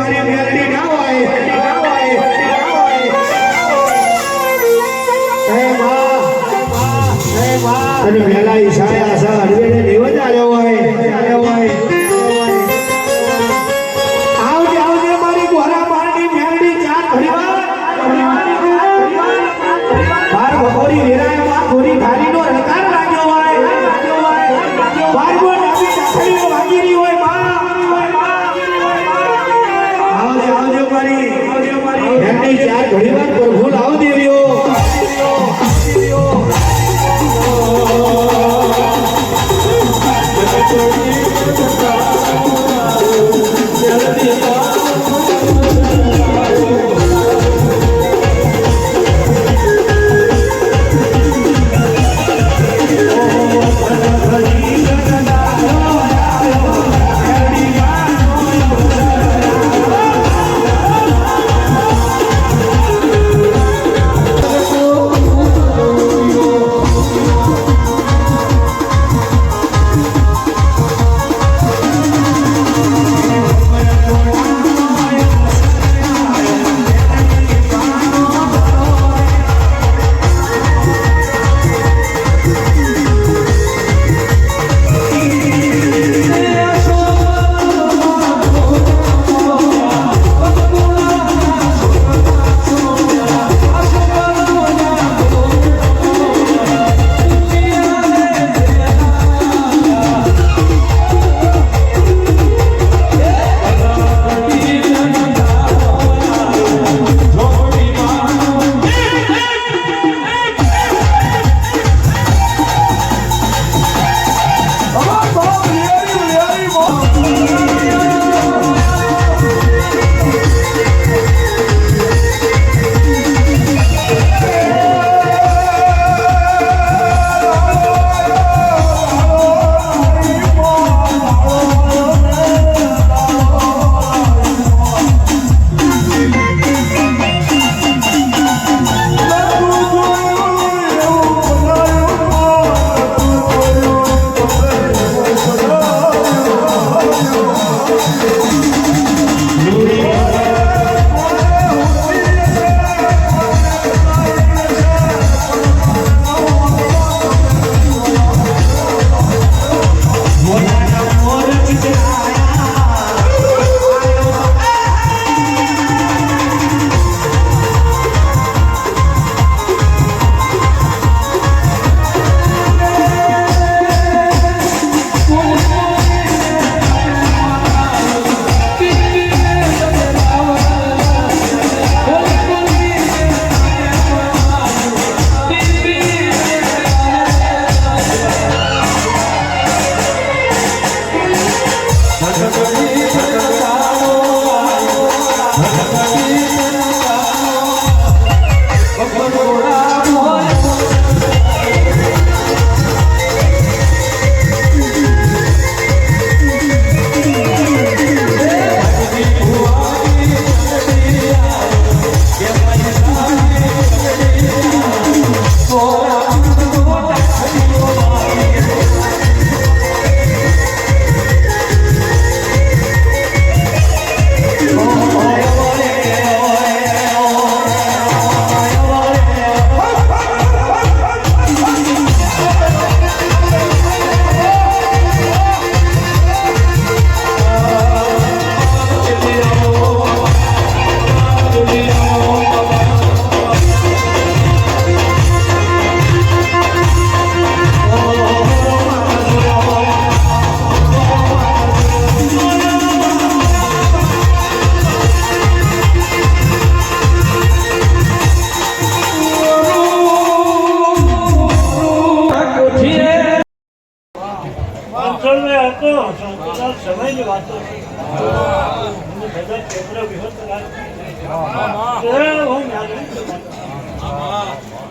મારી મેલડી ના હોય અને મેલા ઈશાયા આશા હરવેને દેવ જ આવ્યો હોય આવજે મારી ગોરા મારની મેલડી ચાર ઘડીવાર બાર બપોરી વેરાય માં થોડી ધારીનો રણકાર લાગ્યો હોય બારગો ડાબી ડાકડીઓ વાગી રહી હોય આવજે મારી મેલડી ચાર ઘડીવાર પ્રભુ લાવ દેવ્યો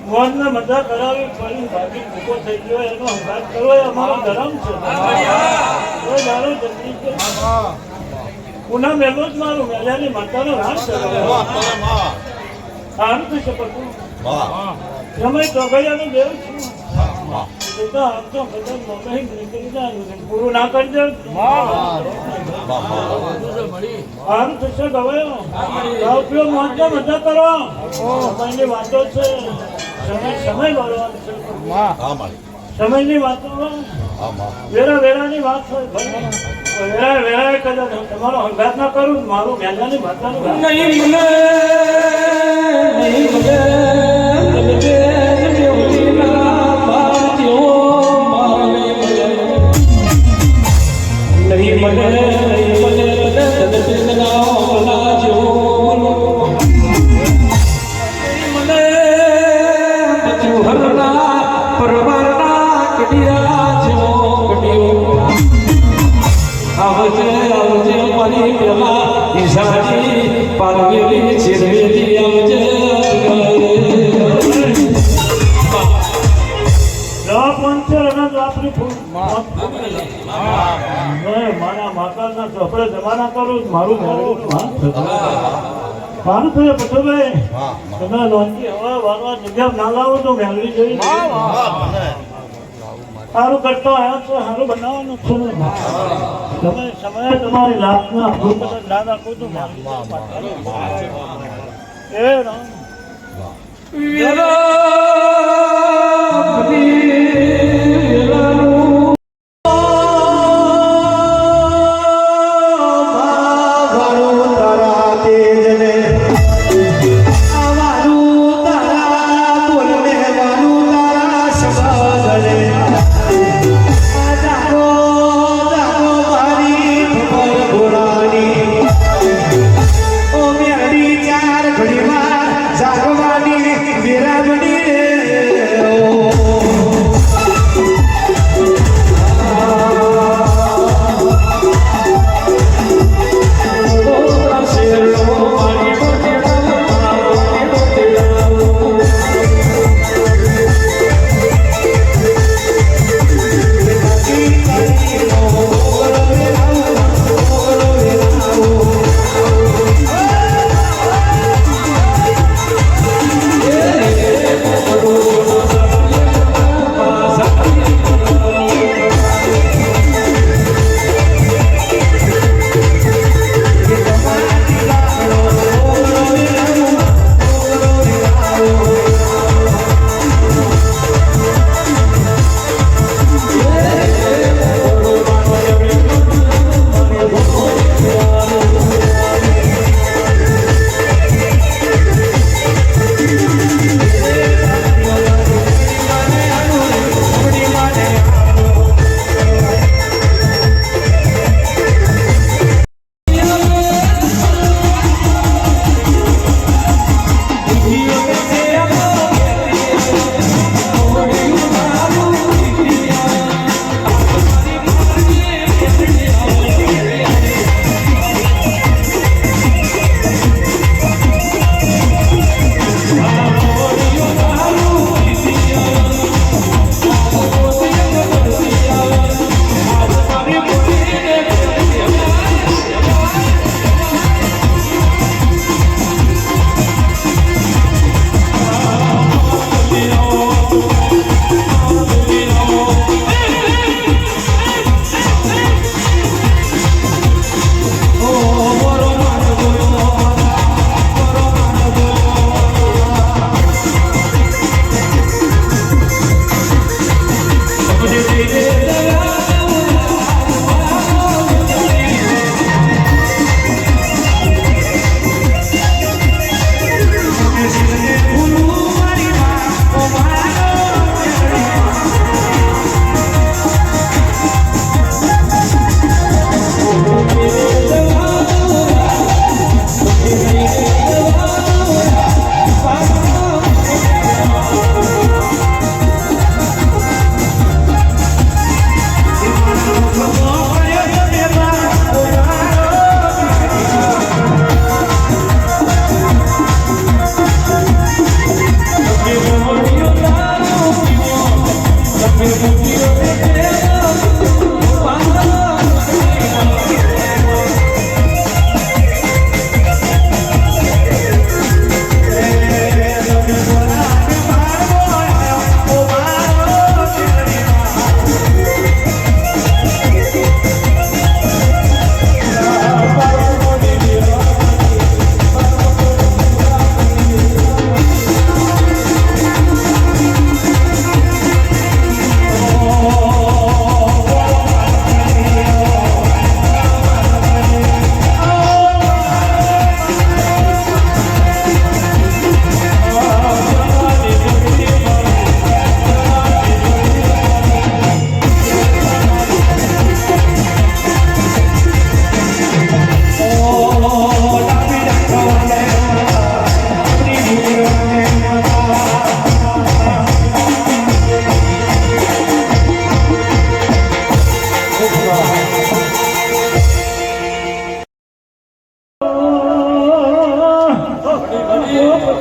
મોજને મજા કરાવી ફરી ભાગી ભૂકો થઈ ગયો એનો હંગાત કરવો એ અમારો ધર્મ છે. પુનઃ મેલો જ મારું મેલાની માતાનો રામ સારું થશે પટું સમય ચોગડિયાનો દેવ છું. તું તો આમ તો કદાચ મમ્મી નીકળી જાય પૂરું ના કરી દે સારું થશે ગવાયો પીઓ મોજે મજા કરો સમયની વાતો છે સમય બોલવાનું છે સમયની વાતો વેરાની વાત હોય ભાઈ વેરા કદાચ તમારો હંગાત ના કરું મારું મહેલાની ભાષાનું નહીં મને નહીં મને તને દેવજીના પાત્યો મારે નહીં મને તને દેવના ઓલાજો નહીં મને પચુ હરના પરવારના કડિયા જો કડિયો આવજે આવજે મારી પેલા ઈશાની પાલવેલી ચિરવેલી આવજે મારા માતાના ચોપડે જમાના કરું મારું મારું થયું પછોભાઈ તમે લોનથી હવે વારવાર જગ્યા ના લાવો તો મેળવી જોઈ સારું કરતો આવ્યો છો સારું બનાવવાનું છે તમે સમય તમારી લાભના ના રાખો તો એ રામ ઘણું તારા તેજને આવાનું તારા બોલને વાનું તારા શબ્દને આ જાગો જાગો મારી ખબર ઘોડાની ઓ મેરી ચાર ઘડીમાં જાગવાની વિરામણી રે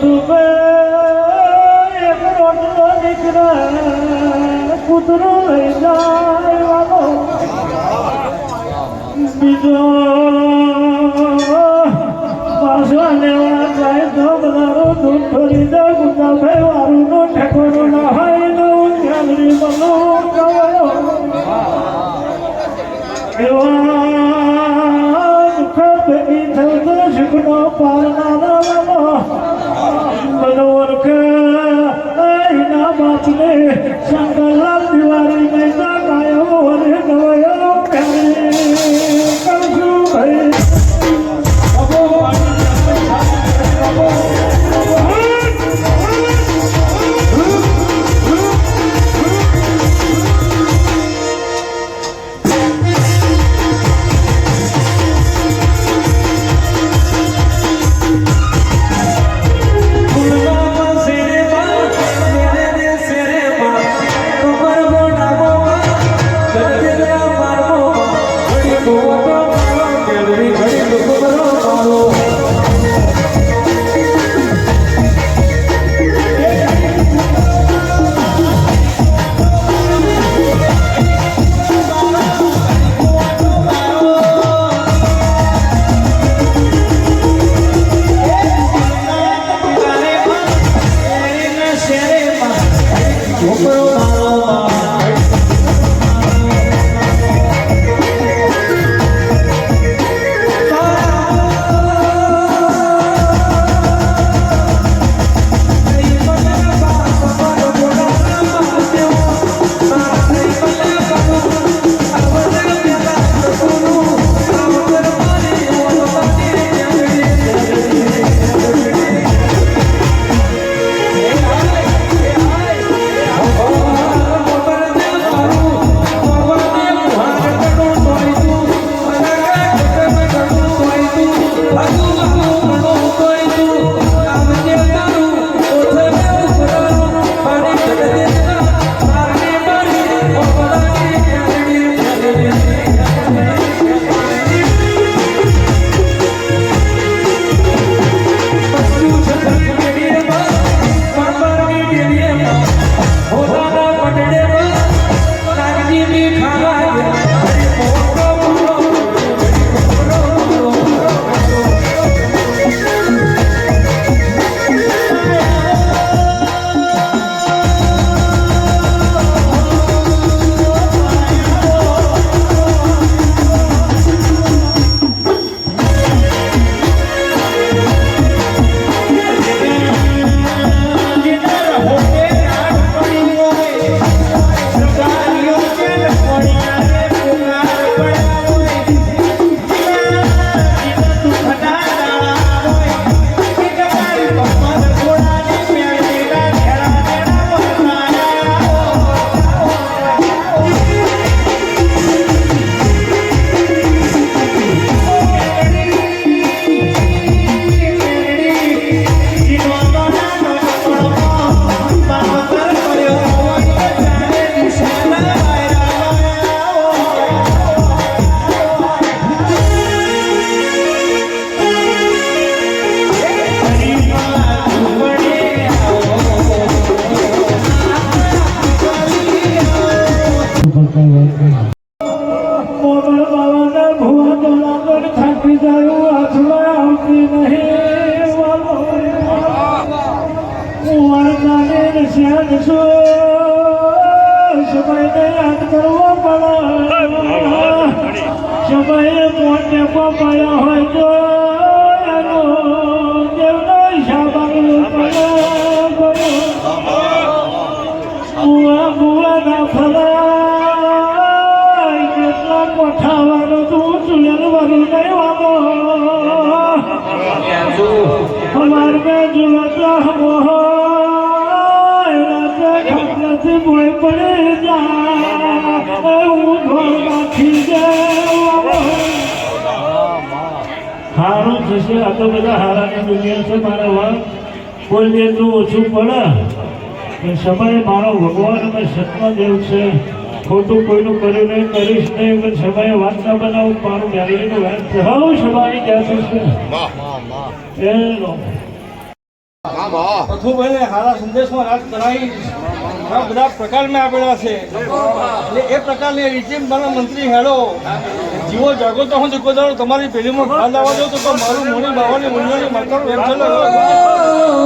તુમે એક રોટલો દીકરા કૂતરો લઈ જાય વાલો બીજો પાછો લેવા જાય તો બધારો દૂધ છોડી દે ગુંડા ભાઈ વારું નો ઠેકોરો ના હોય નો ચાલરી બનો ગયો એવા દુઃખ ભેગી થતો શીખનો પારનારા વાલો મનોર કે એના બાપને શંકરલાલ દિવાળી ને ગાયો વરે ગયો કરશું ભાઈ સમય પોતે પપાયા હોય તો એનો દેવનો શાબાનું બુઆ બુઆ ના ફરાય કેટલા કોઠાવાનો તું ચુલન વરું નહીં વાલો અમાર મેં જુલતા મોહ થી ભોય પડે જા હું ઘરમાંથી સારું થશે. આ તો બધા હારાની દુનિયા છે મારા વાત કોઈ એટલું ઓછું પડે કે સમય મારો ભગવાન અને સત્યદેવ છે. ખોટું કોઈનું કર્યું નહીં, કરીશ નહીં, પણ સમયે વાત ના બનાવું મારું મેળવીનું વાત છે. હવે સભાની ક્યાં થશે એ પથુભાઈને હારા સંદેશમાં રાજ કરાવી આ બધા પ્રકારમાં આપેલા છે એટલે એ પ્રકારની રીતે મારા મંત્રી હેડો જીવો જાગો તો હું દીકો તમારી પેઢીમાં ખ્યાલ લાવવા દો તો મારું મોડી બાવાની મુંજાની માતાનું એમ ચાલે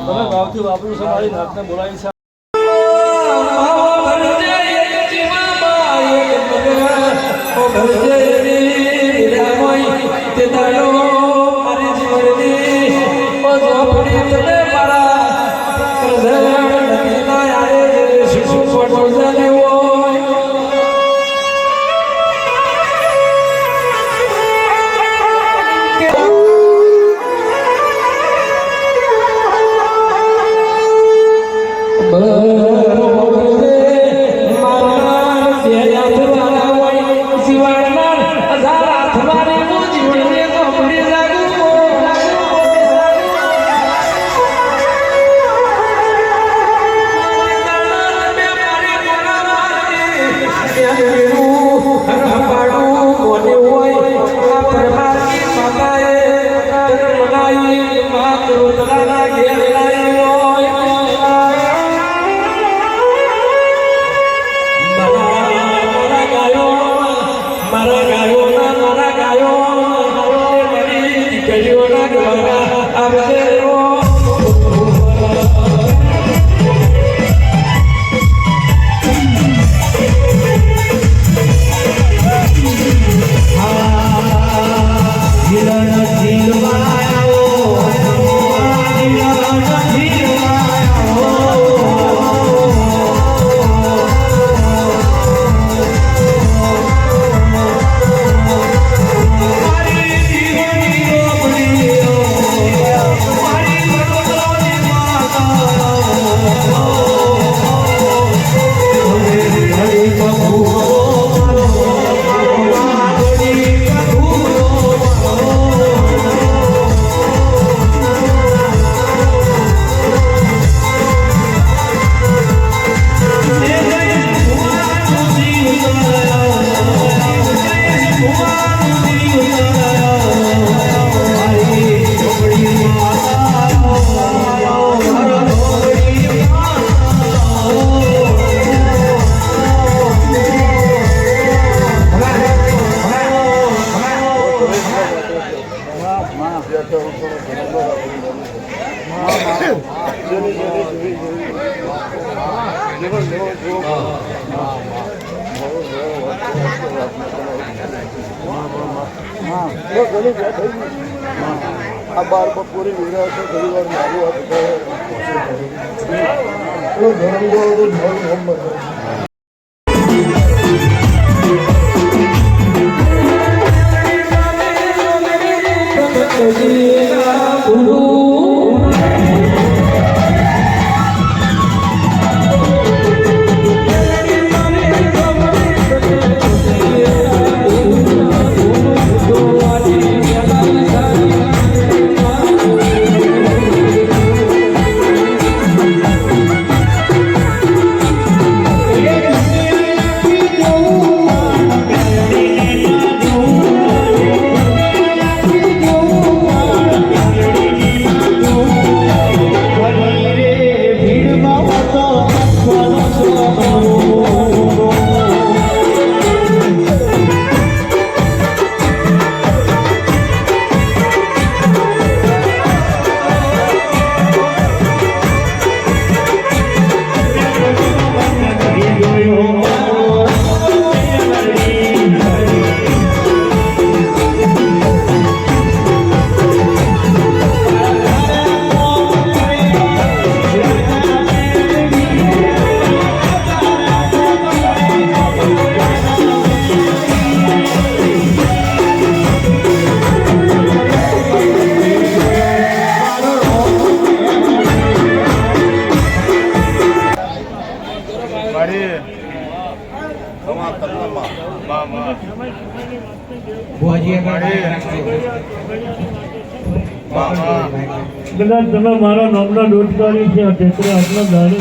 તમે ભાવથી વાપરું છો મારી નાતને બોલાવી છે આ બાર બપોરે વિરા છે ઘણી વાર મારું સમયની વાતને જેવું ભુવાજી આગળ રાખજો. કદાચ તમે મારા નામના દોષકારી છે આ ક્ષેત્રે આટલો દાડે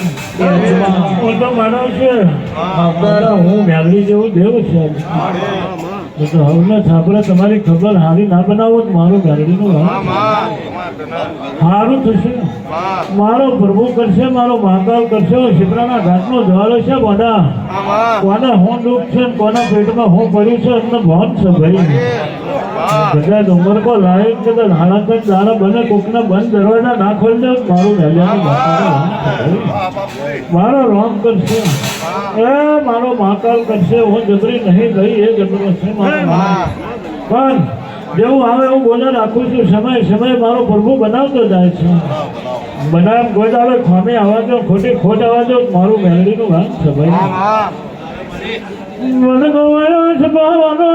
હું તો માનવ છે મારા હું મેલડી જેવું દેવ છે તો હવના છાપરા તમારી ખબર હારી ના બનાવો તો મારું મેલડીનું સારું થશે. મારો પ્રભુ કરશે, મારો મહાકાલ કરશે. શિપ્રાના ઘાટનો જવાલો છે બધા કોને હું દુઃખ છે કોના પેટમાં હું પડ્યું છે એમને ભાન છે ભાઈ. કદાચ ઉંમર કો લાયક કદાચ હાલાકત દાડા બને કોકના બંધ દરવાજા ના ખોલી દે મારું મેલિયાનું મારો રોમ કરશે એ મારો મહાકાલ કરશે. હું જબરી નહીં ગઈ એ જબરો છે મારો પણ જેવું આવે એવું બોલે રાખું છું. સમય મારો પ્રભુ બનાવતો જાય છે. બનાવ કોઈ આવે ખામી આવવા દો ખોટી ખોટ આવવા દો મારું મેલડીનું વાત છે ભાઈ. મને ગવાયો છે ભાવનો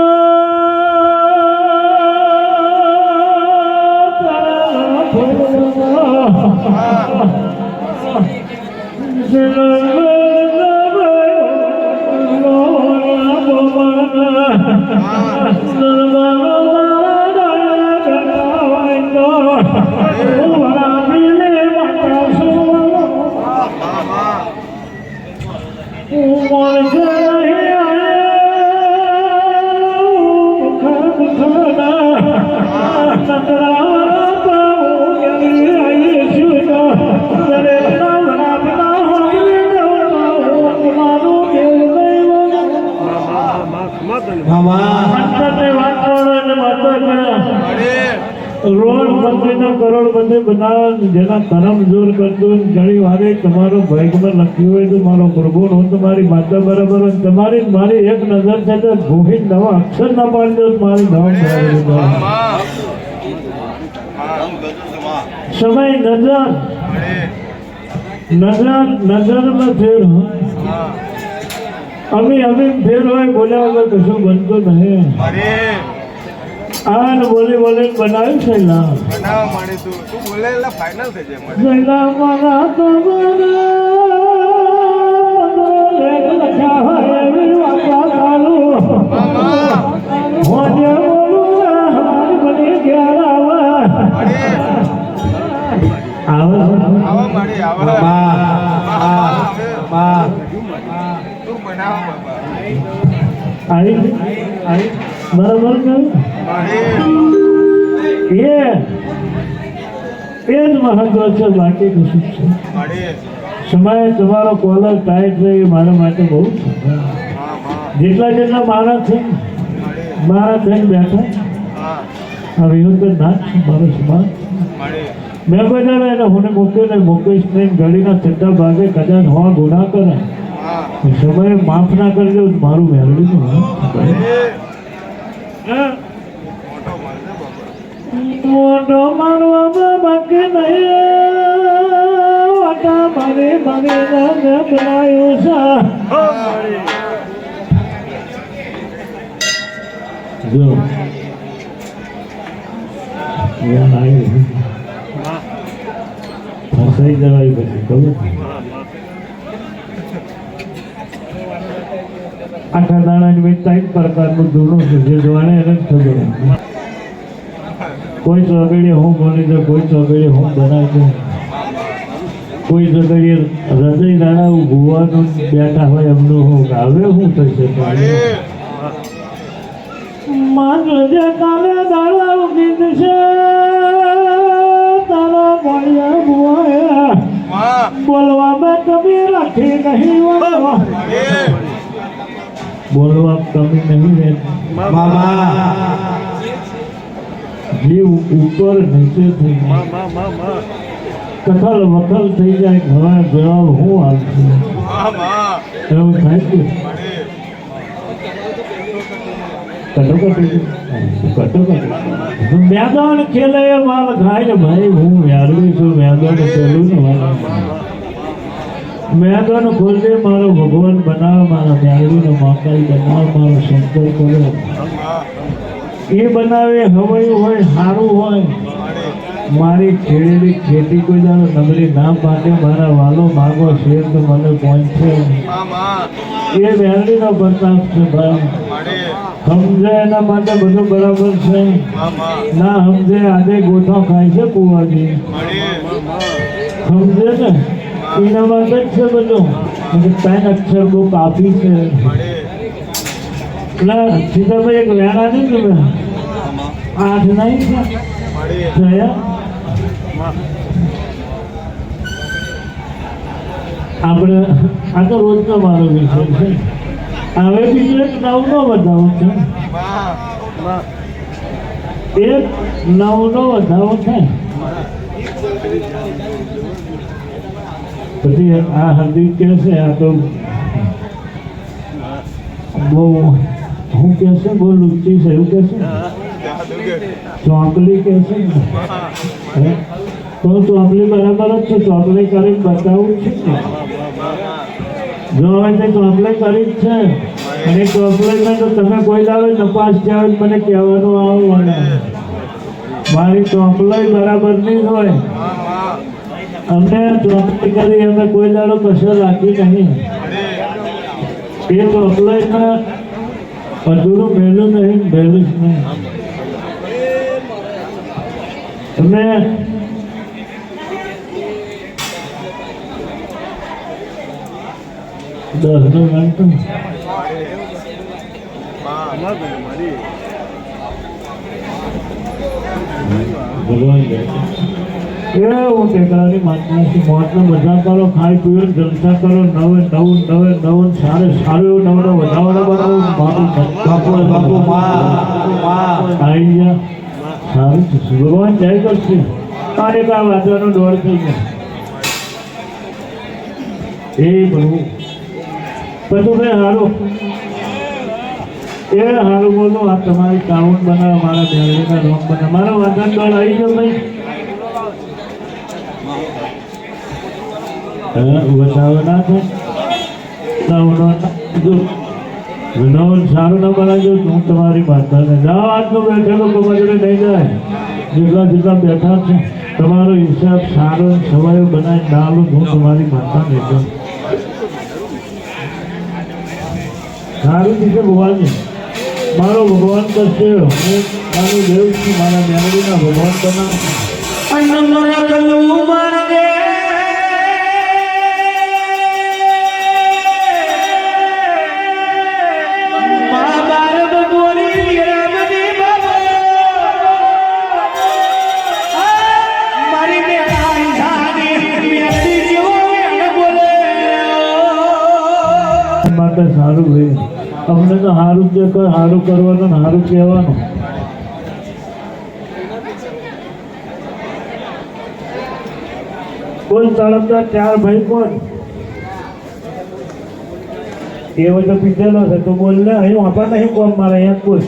કરોડપતિ બનાવ જેના કરમ જોર કરતું ઘણી વારે તમારો ભાગ્યમાં લખ્યું હોય તો મારો પ્રભુ હું તમારી માતા બરાબર હોય. તમારી મારી એક નજર છે તો ભૂખી નવા અક્ષર ના પાડી દો મારી નામ સમય નજરમાં ફેર અમે ફેર હોય બોલ્યા વગર કશું બનતું નહીં. આ બોલી બનાવ્યું છે બરાબર એ જ મહત્વ છે બાકી કશું છે. સમય તમારો કોલર ટાઈટ રહે એ મારા માટે બહુ છે. જેટલા મારા છે મારા થઈને બેઠા હવે એવું તો ના જ છે મારો સમાજ. મેં કોઈ દાડે એને હું મૂક્યો ને મૂકીશ નહીં. ઘડીના છઠ્ઠા ભાગે કદાચ હોવા ગુના કરે સમય માફ ના કરજો મારું મેળવીનું મોટો મારવા બાકી નહીં વાટા મારે બનાવ્યું છે. જો ફસાઈ જવાય પછી ખબર આખા દાણાની ભાઈ ત્રણ પ્રકારનું ધૂણું છે જે જોવાને એને જ ખબર. કોઈ ચોગડીએ હું બોલી દઉં, કોઈ ચોગડીએ હું બનાવી દઉં, કોઈ ચોગડીએ હૃદય દાણા ભૂવાનું બેઠા હોય એમનું હું હવે શું થશે. માનજે કાલે દાડા ઉગી જશે તારા મળ્યા ભૂવાયા બોલવા કમી રાખી નહીં બોલવા કમી નહીં રહે જીવ ઉપર નીચે થઈ કથલ વથલ થઈ જાય. ઘણા જવાબ હું આવશે એવું થાય છે. મેદાન ખેલે માલ ખાય ભાઈ હું મેળવી છું. મેદાન ખેલું ને મેદાન ખોલજે મારો ભગવાન બનાવ મારા મેળવીનો માકાઈ બનાવ મારો શંકર કરો. એ બનાવે હવાયું હોય સારું હોય મારી ખેડેલી ખેતી કોઈ દાડો નબળી ના પાકે મારા વાલો માગો શેર તો મને પહોંચશે એ મેળવીનો પ્રતાપ છે ભાઈ સમજે એના માટે બધું બરાબર છે ના સમજે આજે ગોઠો ખાય છે કુવાજી સમજે ને એના માટે જ છે બધું ત્રણ અક્ષર બહુ કાફી છે ના સીતાભાઈ એક વેણા નહીં તમે 8 નહીં થયા આપણે આ તો રોજનો મારો વિષય છે હવે બીજું એક નવનો વધારો છે એક નવનો વધારો છે પછી આ હલ્દી કે છે આ તો બહુ હું કે છે બહુ લુચ્ચી છે એવું કે છે ચોકલી કે છે ને તો ચોકલી બરાબર જ છે ચોકલી કરી બતાવું છે ને જો હવે તે ચોકલી કરી જ છે અને ચોકલીમાં તો તમે કોઈ દાડો નપાસ થયા હોય મને કહેવાનું આવું મને મારી ચોકલી બરાબર નહીં હોય અમને ચોકલી કરી અમે કોઈ દાડો કશો રાખી નહીં એ ચોકલીમાં અધૂરું વહેલું નહીં વહેલું જ નહીં તમે દસ નું ગણતું ભગવાન એવું ટેકરાની માતાની મોતને બધા કરો ખાઈ પીઓ જલસા કરો નવે નવું સારું એવું નવનો વધારો બનાવો બાપુ આવી જા સારું છે ભગવાન જય કરશે મારે કા વાંચવાનો દોડ થઈ ગયો એ પ્રભુ બધું ભાઈ હારું એ હારું બોલો આ તમારી કાઉન બનાવે મારા બેરડીના રોમ બનાવે મારો વાંચન દોડ આવી ગયો ભાઈ વધારો ના થાય નવ સારું ના બનાવજો હું તમારી માતાને જાઓ આટલું બેઠેલો કમાજોડે નહીં જાય જેટલા બેઠા છે તમારો હિસાબ સારો સવાયો બનાવી ડાલું હું તમારી માતાને કહું સારું દીધે ભગવાનજી મારો ભગવાન કરશે હું મારું દેવ છું મારા મેળવીના ભગવાન બનાવ માટે સારું ભાઈ અમને તો સારું જે સારું કરવાનું સારું કહેવાનું કોણ તળપતા 4 ભાઈ કોણ એવો તો પીધેલો છે તો બોલ ને અહીં વાપા નહીં કોણ મારે અહીંયા બોલ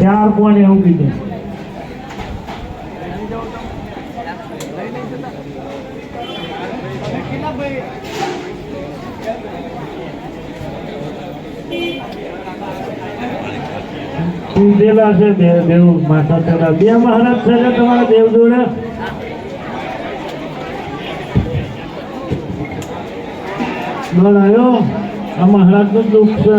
4 કોણ એવું કીધું પીધેલા છે દેવ માતા પેલા 2 મહારાજ છે ને તમારા દેવ જોડે બોલ આવ્યો આ મહારાજ નું દુઃખ છે